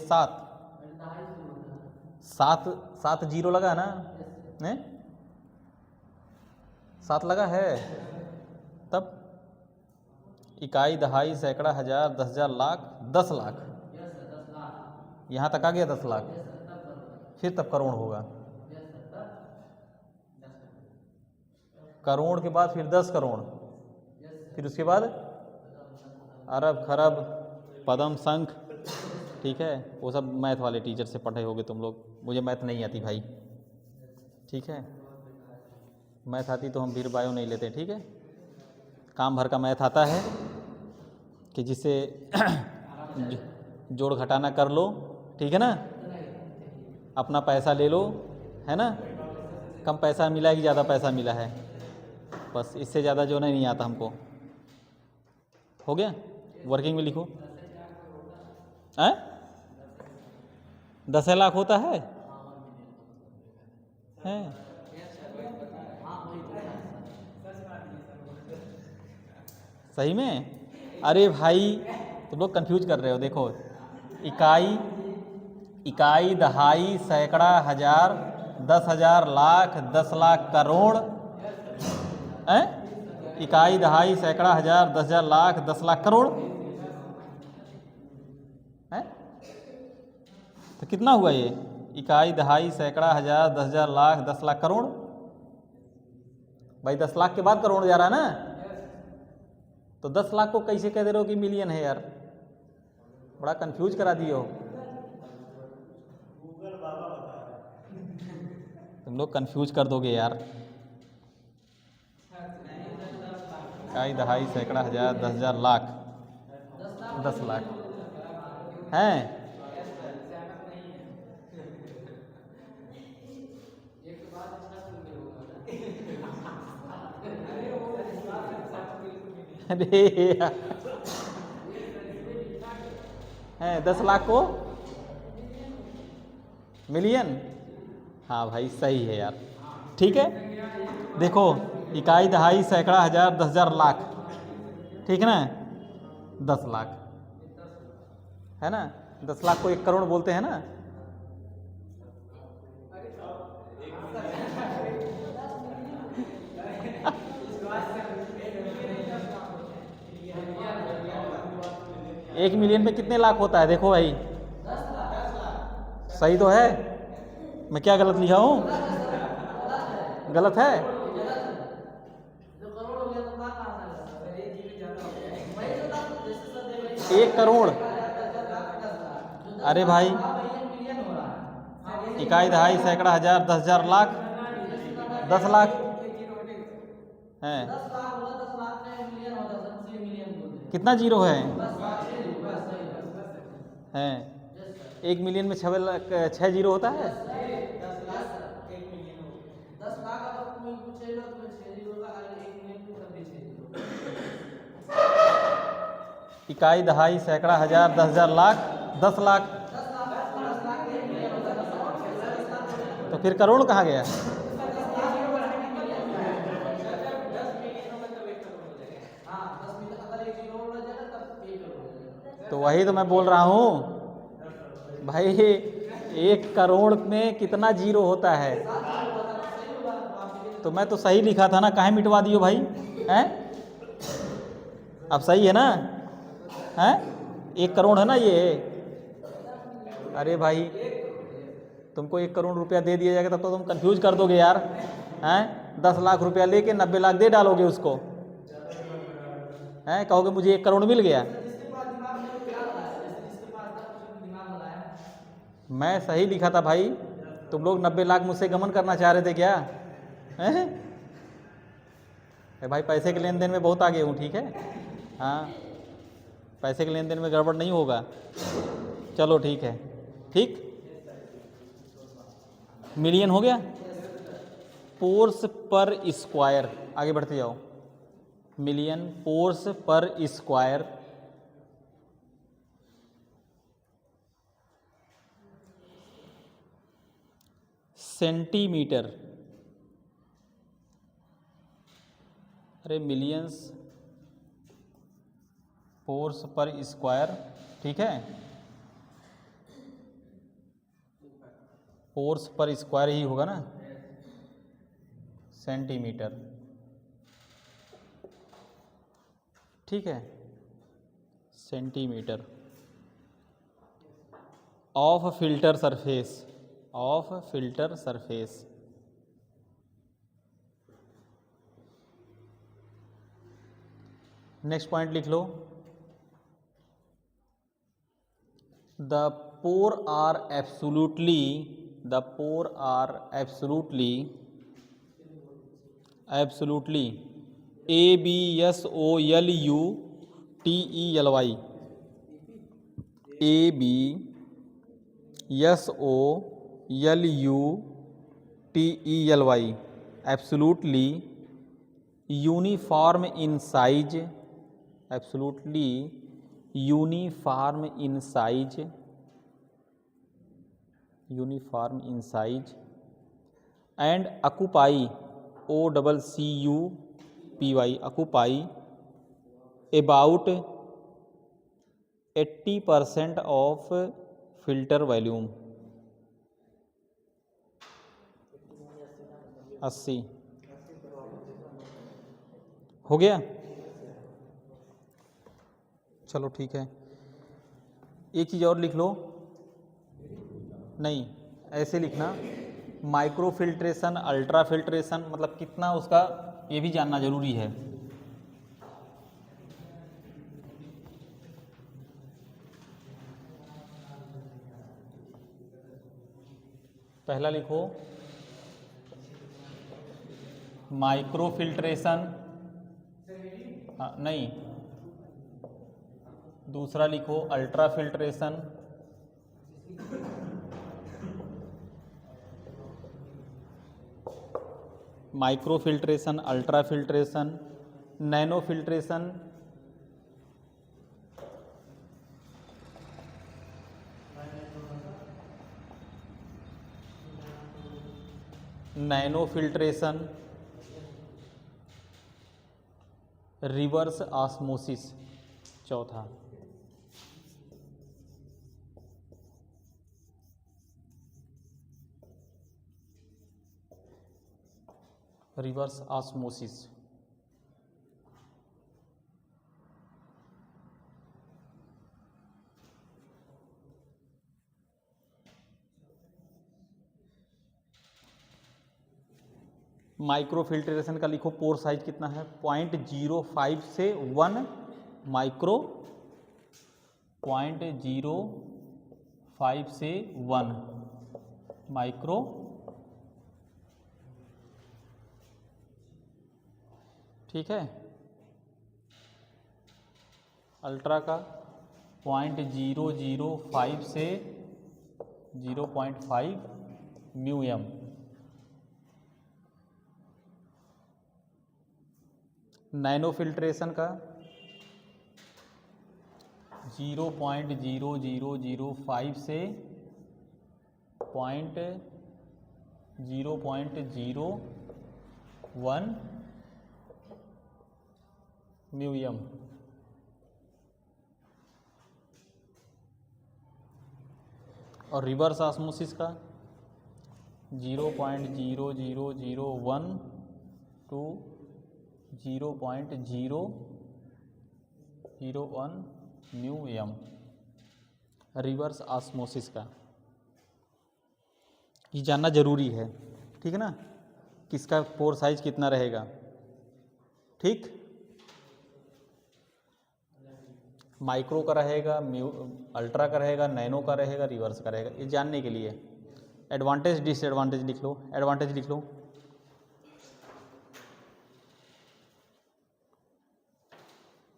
7 7 जीरो लगा ना, है? 7 लगा है। तब इकाई, दहाई, सैकड़ा, हजार, 10,000, लाख, 10 लाख, यहाँ तक आ गया 10 लाख, फिर तब करोड़ होगा। करोड़ के बाद फिर 10 करोड़, फिर उसके बाद अरब, खरब, पदम, शंख, ठीक है? वो सब मैथ वाले टीचर से पढ़े होगे तुम लोग, मुझे मैथ नहीं आती भाई, ठीक है? मैथ आती तो हम वीर बायो नहीं लेते, ठीक है? काम भर का मैथ आता है कि जिससे जोड़ घटाना कर लो, ठीक है ना? अपना पैसा ले लो, है ना? कम पैसा मिला है कि ज़्यादा पैसा मिला है, बस इससे ज़्यादा जो नहीं आता हमको। हो गया? वर्किंग में लिखो। 10 लाख होता है? सही में? अरे भाई तुम लोग कंफ्यूज कर रहे हो। देखो इकाई, दहाई, सैकड़ा, हजार, 10,000, लाख, 10 लाख, करोड़, इकाई, दहाई, सैकड़ा, हजार, 10,000, लाख, 10 लाख, करोड़, है? तो कितना हुआ ये? इकाई, दहाई, सैकड़ा, हजार, 10,000, लाख, 10 लाख, करोड़। भाई 10 लाख के बाद करोड़ जा रहा है ना, तो 10 लाख को कैसे कह दे रहे हो कि मिलियन है यार? बड़ा कंफ्यूज करा दिए हो तुम लोग, कंफ्यूज कर दोगे यार। इकाई, दहाई, सैकड़ा, हजार, 10,000, लाख, 10 लाख, हैं? अरे हैं 10 लाख को मिलियन? हाँ भाई सही है यार, ठीक है? देखो इकाई, दहाई, सैकड़ा, हजार, 10,000, लाख, ठीक है ना? 10 लाख, है ना? 10 लाख को 1 करोड़ बोलते हैं ना? एक मिलियन पे कितने लाख होता है? देखो भाई सही तो है, मैं क्या गलत लिखा हूँ? गलत है? एक करोड़, अरे भाई इकाई, दहाई, सैकड़ा, हजार, 10,000, लाख, 10 लाख, हैं? 10 लाख होगा, 10 लाख में मिलियन होगा सर, इसलिए मिलियन बोलते हैं। कितना जीरो है? बस 6 जीरो, बस सही हैं? Yes sir. 1 मिलियन में 6 जीरो होता है? 10 लाख सर, 1 मिलियन हो, 10 लाख अगर कोई पूछेगा तो 6 जीरो का, अगर 1 मिलियन को तब भी 6 जीरो। इकाई, दहाई, सैकड़ा, हजार, 10,000, लाख, 10 लाख। 10 लाख 1 मिलियन होता है, 10 लाख तो फिर करोड़ कहाँ गया? हाँ 10 मिलियन, अगर 1 जीरो हो जाएगा तब 1 करोड़ हो जाएगा। तो वही तो मैं बोल रहा हूँ भाई, 1 करोड़ में कितना जीरो होता है? तो मैं तो सही लिखा था ना, काहे मिटवा दियो भाई? हैं? अब सही है ना? हैं? 1 करोड़ है ना ये? अरे भाई, तुमको 1 करोड़ रुपया दे दिया जाएगा तब तो तुम कंफ्यूज कर दोगे यार। हैं? 10 लाख रुपया लेके 90 लाख दे डालोगे उसको। हैं? कहोगे मुझे 1 करोड़ मिल गया। मैं सही लिखा था भाई, तुम लोग 90 लाख मुझसे गमन करना चाह रहे थे क्या? हैं? भाई पैसे के लेन देन में बहुत आगे हूँ, ठीक है? हाँ, पैसे के लेन देन में गड़बड़ नहीं होगा। चलो ठीक है, ठीक। मिलियन हो गया। पोर्स पर स्क्वायर, आगे बढ़ते जाओ। मिलियन पोर्स पर स्क्वायर, सेंटीमीटर। अरे मिलियंस पोर्स पर स्क्वायर, ठीक है? पोर्स पर स्क्वायर ही होगा ना, सेंटीमीटर, ठीक है? Centimetre of filter surface, of filter surface. Next point लिख लो। The pore are absolutely, the pore are absolutely, absolutely ABSOLUTELY, ABSOLUTELY, absolutely uniform in size, absolutely uniform in size, uniform in size and occupy, OCCUPY, occupy about 80% of filter volume, 80 हो गया। चलो ठीक है, एक चीज़ और लिख लो। नहीं, ऐसे लिखना, माइक्रो फिल्ट्रेशन, अल्ट्रा फिल्ट्रेशन, मतलब कितना उसका, ये भी जानना जरूरी है। पहला लिखो माइक्रो फिल्ट्रेशन, हाँ नहीं, दूसरा लिखो ultrafiltration, microfiltration, ultrafiltration, nanofiltration, nanofiltration, reverse osmosis, चौथा। Reverse osmosis. माइक्रो फिल्ट्रेशन का लिखो, पोर साइज कितना है, 0.05 से 1 माइक्रो, 0.05 से 1 माइक्रो ठीक है। अल्ट्रा का 0.005 से 0.5 म्यू एम। नैनो फिल्ट्रेशन का 0.0005 से 0.01 म्यू एम। और रिवर्स ऑस्मोसिस का 0.0001 to 0.001 mu M. Reverse osmosis का ये जानना जरूरी है, ठीक है ना, किसका पोर साइज कितना रहेगा। ठीक, माइक्रो का रहेगा, अल्ट्रा का रहेगा, नैनो का रहेगा, रिवर्स का रहेगा, ये जानने के लिए। एडवांटेज डिसएडवांटेज लिख लो। एडवांटेज लिख लो,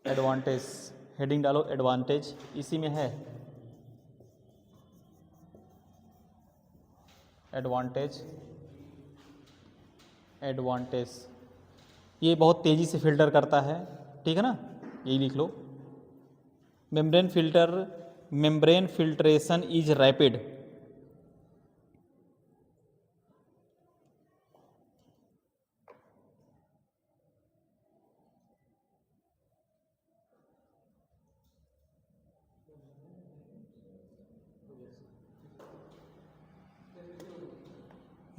एडवांटेज हेडिंग डालो, एडवांटेज इसी में है। एडवांटेज, एडवांटेज ये बहुत तेज़ी से फिल्टर करता है, ठीक है ना, यही लिख लो। Membrane filtration is rapid.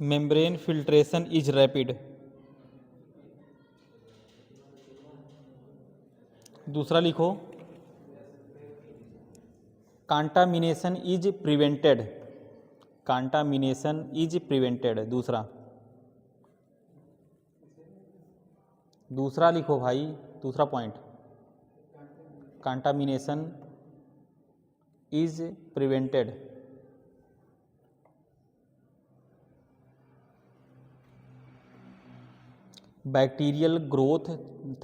Membrane filtration is rapid. दूसरा लिखो, contamination is prevented. Contamination is prevented. दूसरा लिखो भाई, दूसरा point, contamination is prevented. Bacterial growth,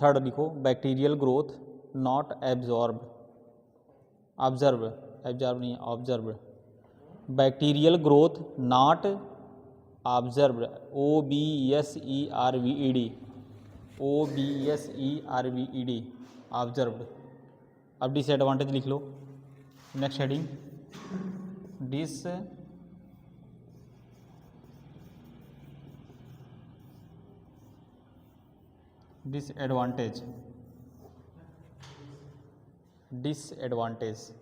third लिखो, बैक्टीरियल ग्रोथ नॉट ऑब्जर्व नहीं, observe. Bacterial growth not observe, OBSERVED, OBSERVED, observed. अब disadvantage लिख लो, नेक्स्ट हेडिंग, डिसएडवांटेज।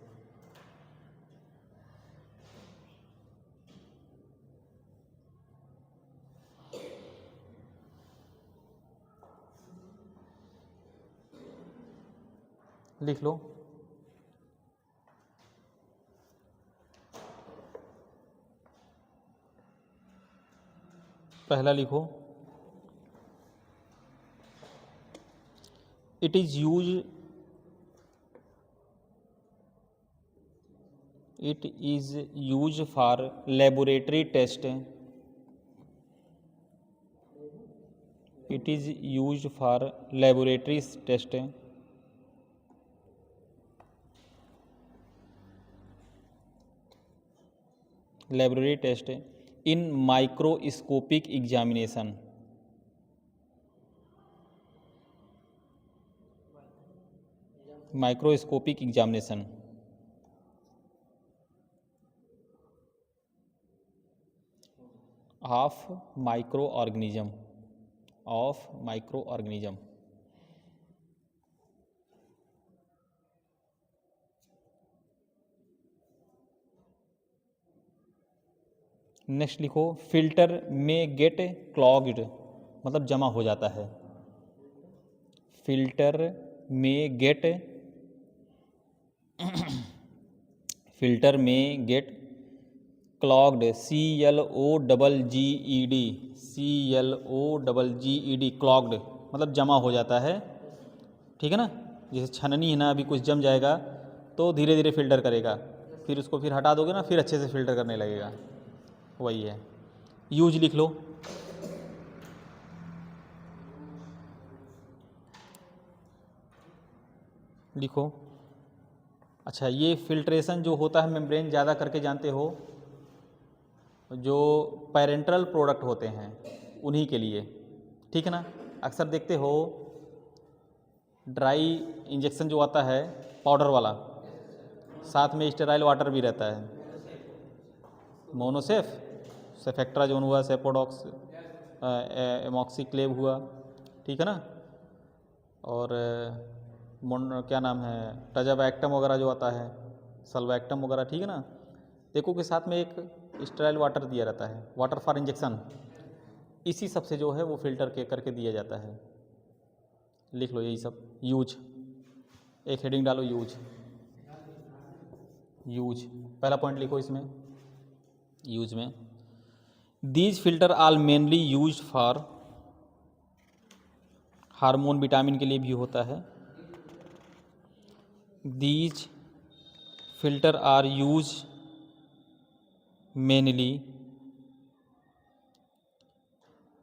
लिख लो, पहला लिखो, it is use for laboratory test. It is use for laboratory test. Laboratory test in microscopic examination. Microscopic examination of micro organism. Next लिखो, filter में get clogged, मतलब जमा हो जाता है। फिल्टर में गेट क्लॉग्ड, CLOGGED, क्लॉग्ड मतलब जमा हो जाता है, ठीक है ना। जैसे छननी है ना, अभी कुछ जम जाएगा तो धीरे धीरे फिल्टर करेगा, फिर उसको फिर हटा दोगे ना, फिर अच्छे से फिल्टर करने लगेगा, वही है। यूज लिख लो, लिखो। अच्छा, ये फिल्ट्रेशन जो होता है मेम्ब्रेन ज़्यादा करके जानते हो जो पेरेंटल प्रोडक्ट होते हैं उन्हीं के लिए, ठीक है ना। अक्सर देखते हो ड्राई इंजेक्शन जो आता है पाउडर वाला, साथ में स्टेराइल वाटर भी रहता है, मोनोसेफ, सेफेक्ट्राजोन हुआ, सेपोडॉक्स, एमॉक्सीक्लेव हुआ, ठीक है ना। और क्या नाम है, टजाबैक्टम वगैरह जो आता है, सल्वैक्टम वगैरह, ठीक है ना। देखो के साथ में एक स्टेराइल वाटर दिया रहता है, वाटर फॉर इंजेक्शन, इसी सब से जो है वो फिल्टर के करके दिया जाता है। लिख लो यही सब। यूज, एक हेडिंग डालो यूज। यूज पहला पॉइंट लिखो इसमें। यूज में these filter are mainly use for, hormone vitamin के लिए भी होता है। These filter are use mainly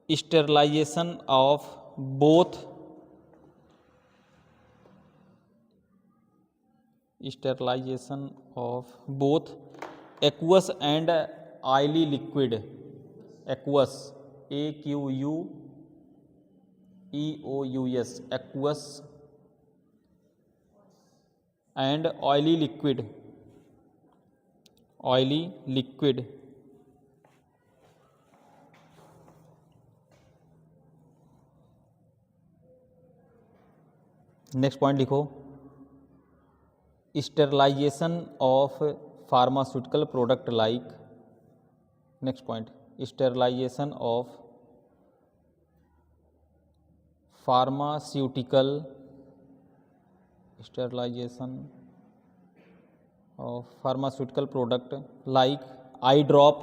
sterilization of both aqueous and oily liquid. Aqueous, AQUEOUS, aqueous and oily liquid. Next point लिखो, sterilization of pharmaceutical product like. Next point, sterilization of pharmaceutical product like eye drop,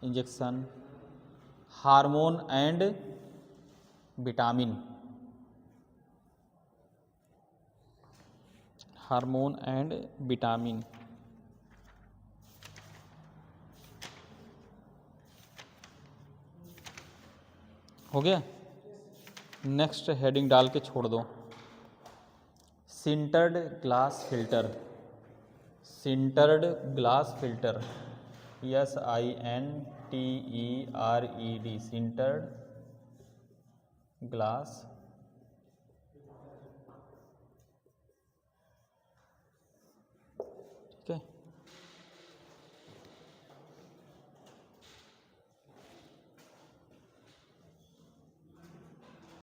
injection, hormone and vitamin, हो गया। Next heading डाल के छोड़ दो, sintered glass filter. SINTERED, sintered glass ठीक है।